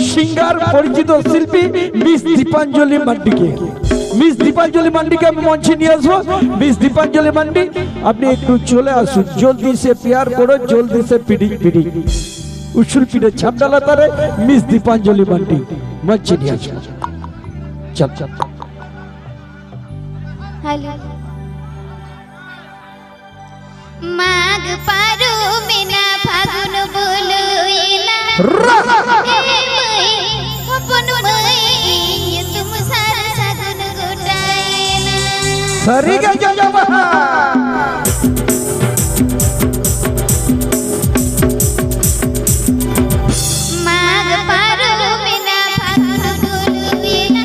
सिंगार परिचित शिल्पी मिस दीपांजलि मांडी के मिस दीपांजलि मांडी के मंचे निये आसबो। मिस दीपांजलि मांडी अपनी एकटू चले आसुन, जल्दी से प्यार करो, जल्दी से पिड़ी पिड़ी उछुल पिड़े छाप डाला तारे मिस दीपांजलि मांडी मंचे निये आसबो। चल चल हेलो माग पारो मेना फागुन बोलो एना अपन मई तुम सारा सागुन गोटाएना सरी के जो माग पारो मेना फागुन बोलो एना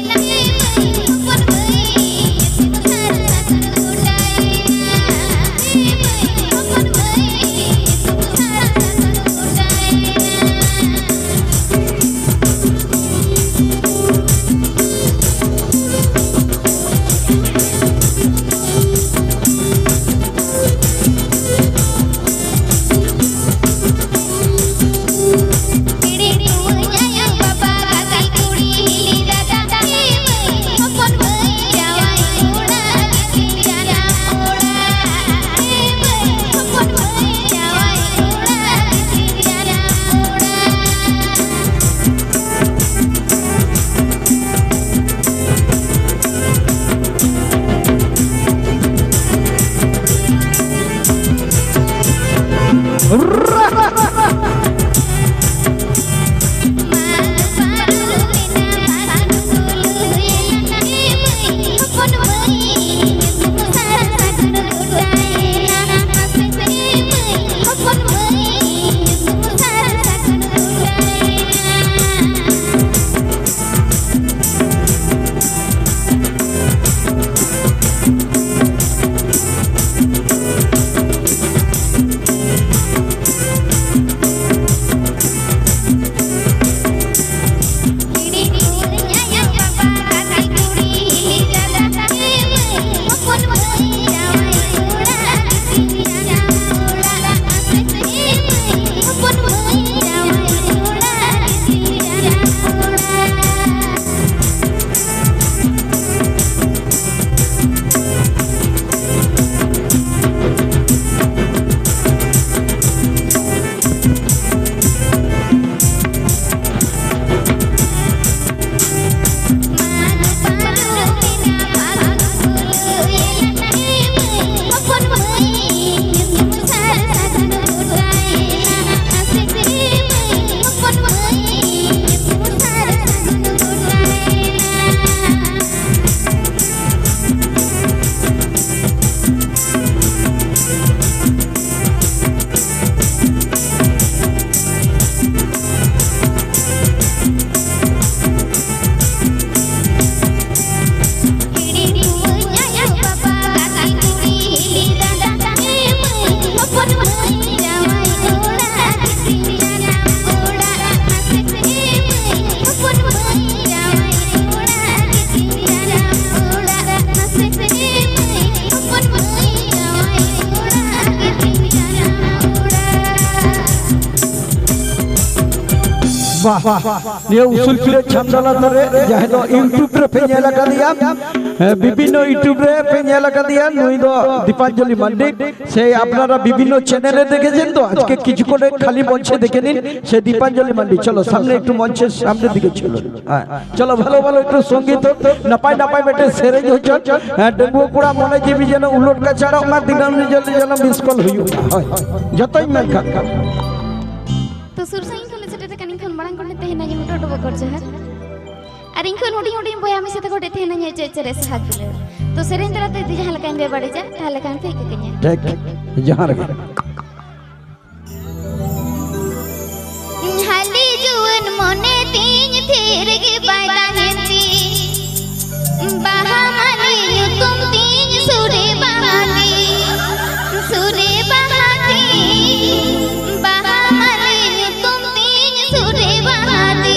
अपन मई तुम सारा सागुन गोटाएना अपन मई तुम सारा सागुन ये उसूल फिरे छामडाला तरे जहाँ तो यूट्यूब रे पे नेला का दिया विभिन्न यूट्यूब रे पे नेला का दिया नुई दो दीपांजलि मांडी से अपनारा विभिन्न चैनले देखे जेन तो आज के किछु कोने खाली मंचे देखे निन से दीपांजलि मांडी। चलो सामने एक मंचे सामने दिखे चलो चलो भालो भालो एक संगीत नपाय नपाय बेटे सेरे जो चल डेंगू कुड़ा मने जीवी जेन उलट का चाड़ा ओना दिनाम जल्दी जेन मिसकॉल हुई जतई में खा तो सुरसाई खले सेटे कनी खन बड़ां कोने तेना जे मोटो डबो कर जहर अरे इनखन हुडी हुडी बया में से तो गोटे तेना जे चेरे साथ ले तो सेरेन तरा ते जहां लकान बे बड़े जा ता लकान पे के कन्या ठीक जहां रे हाली जुवन मोने तीन थेर के बायदा हेंती बाहा माने तुम तीन सुरे बहाती बाहा माने तुम तीन सुरे बहाती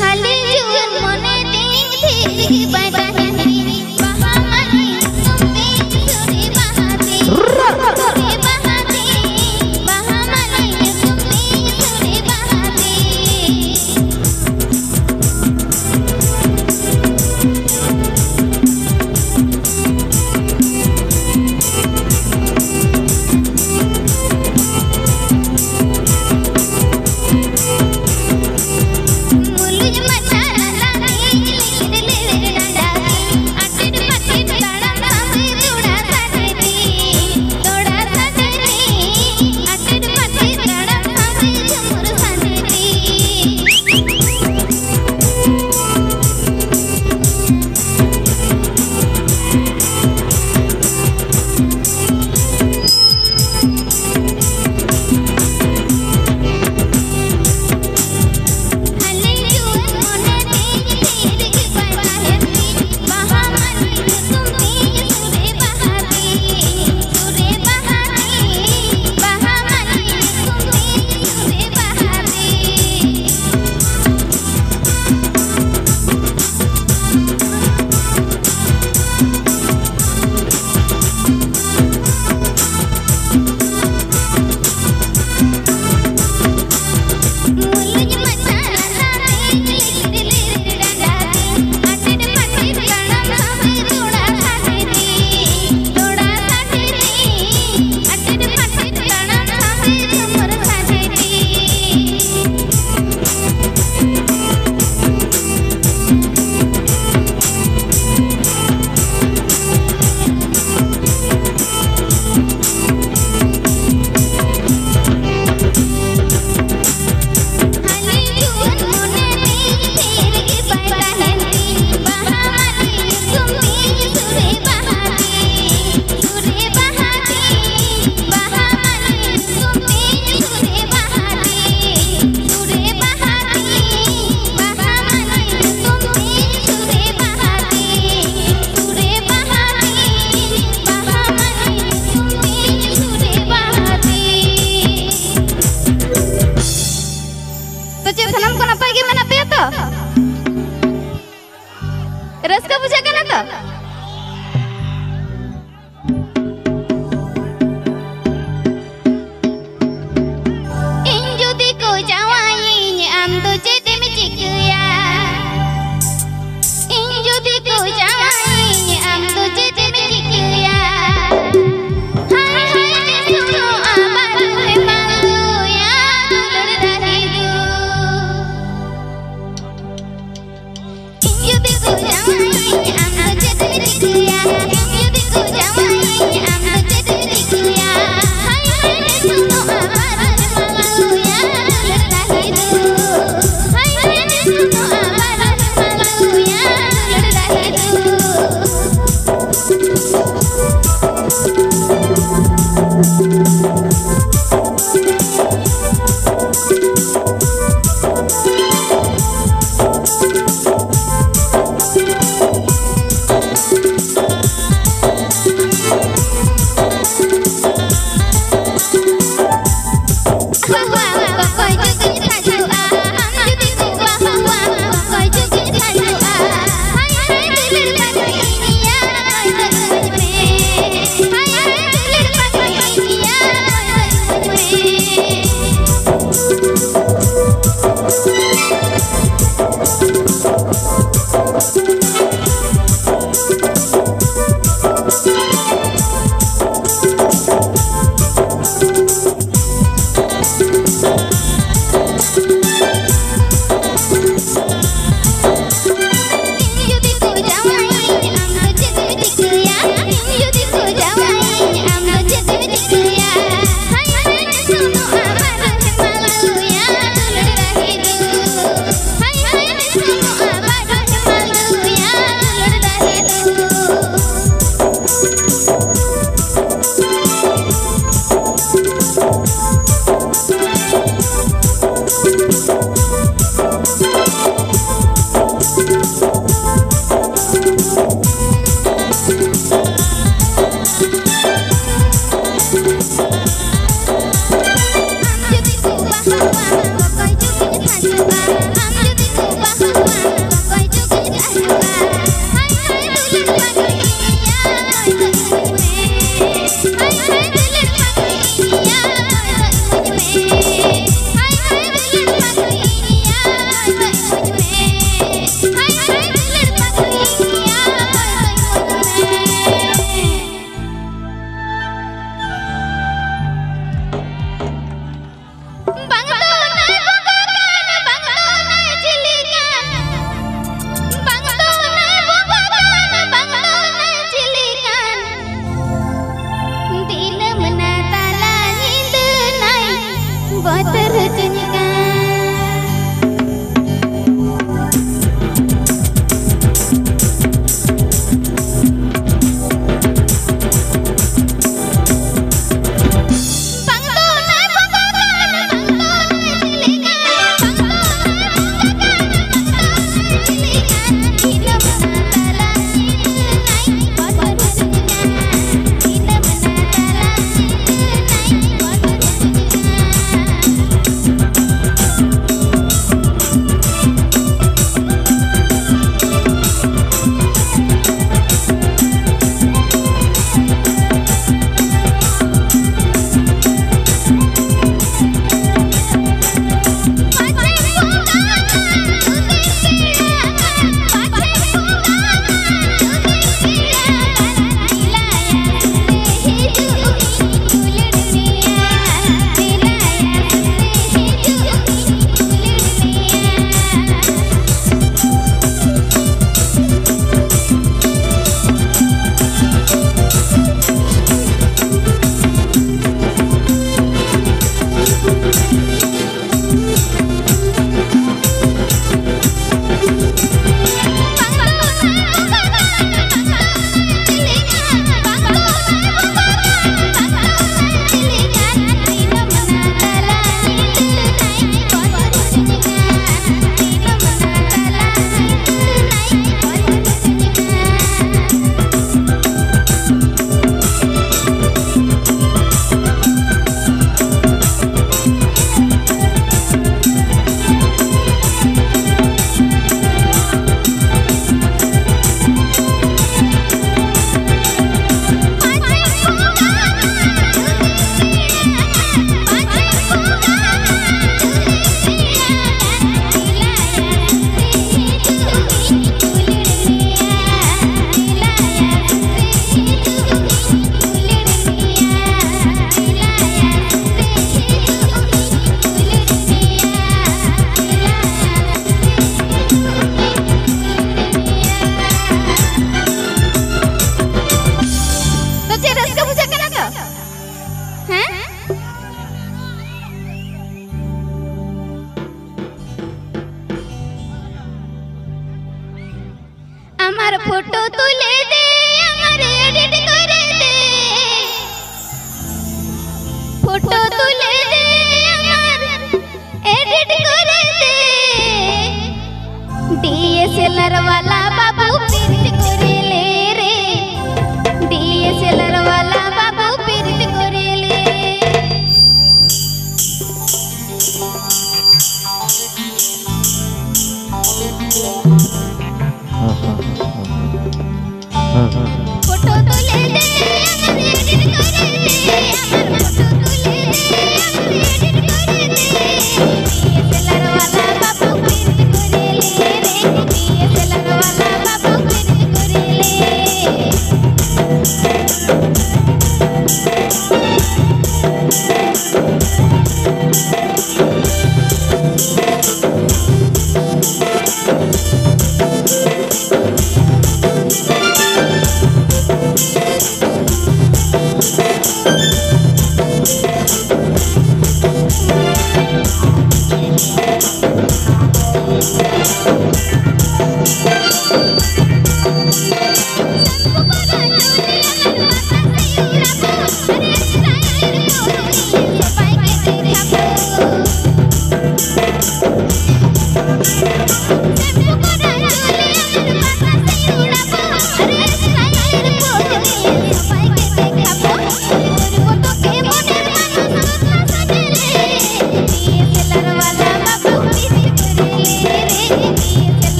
हाली जुवन मोने तीन थेर के बायदा हेंती बाहा माने तुम तीन सुरे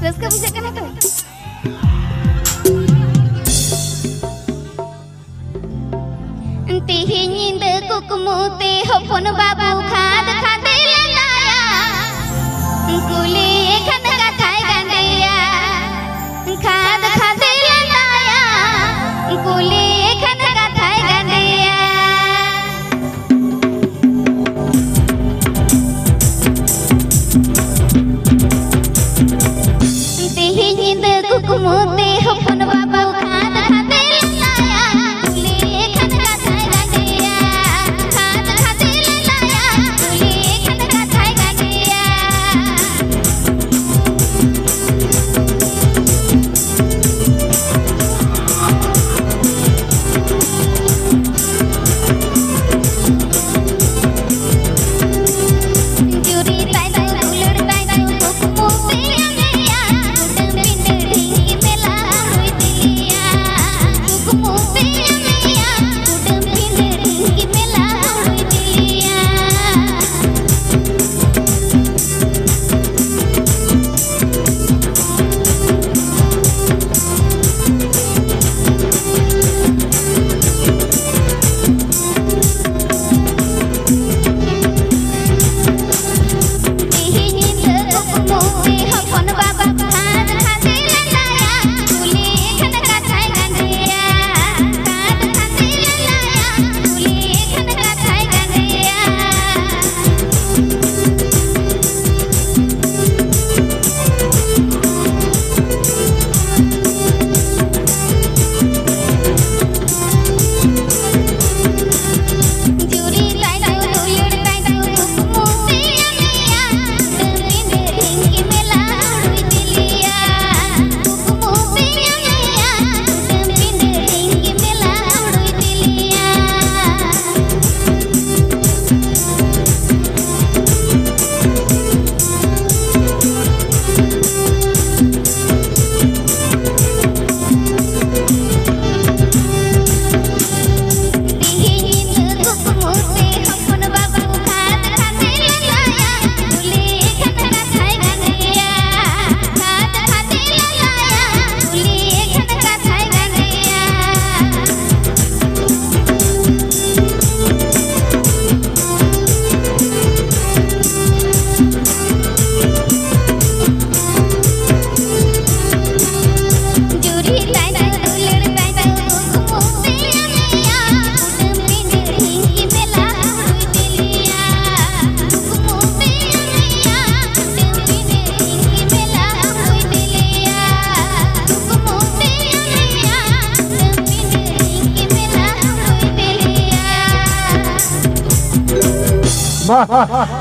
Terus kebijakan itu. Enti nyinde kukumute hopon babu khad khade lendaya. Kuli khan ka khai gandeya. Khad khade lendaya. Kuli khan ka khai gandeya. कुकुमोते हपन बाबू खाद खाते लाया कुली खन का खाए गंदिया खाद खाते लाया कुली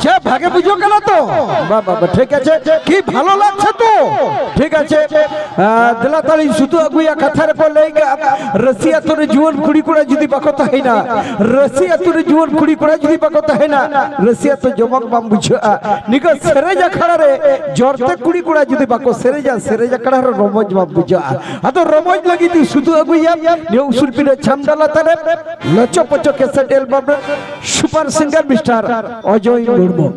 সে ভাগে বুঝো কেন তো বাবা ঠিক আছে কি ভালো লাগছে তো ঠিক আছে দিলাতালি শুধু আগুয়া কথার বলে রাশিয়া তোর জীবন কুড়ি কুড়া যদি বাকত হয় না রাশিয়া তোর জীবন কুড়ি কুড়া যদি বাকত হয় না রাশিয়া তো জমক বাম বুঝো নিক সেরেজা খাড়ারে জরতে কুড়ি কুড়া যদি বাকো সেরেজা খাড়ার রমজ বাম বুঝো আতো রমজ লাগি তুই শুধু আগুয়া নিউ সুরপিনে ছামডালা তারে লচো পচো cassette album super singer mister Ajay Murmu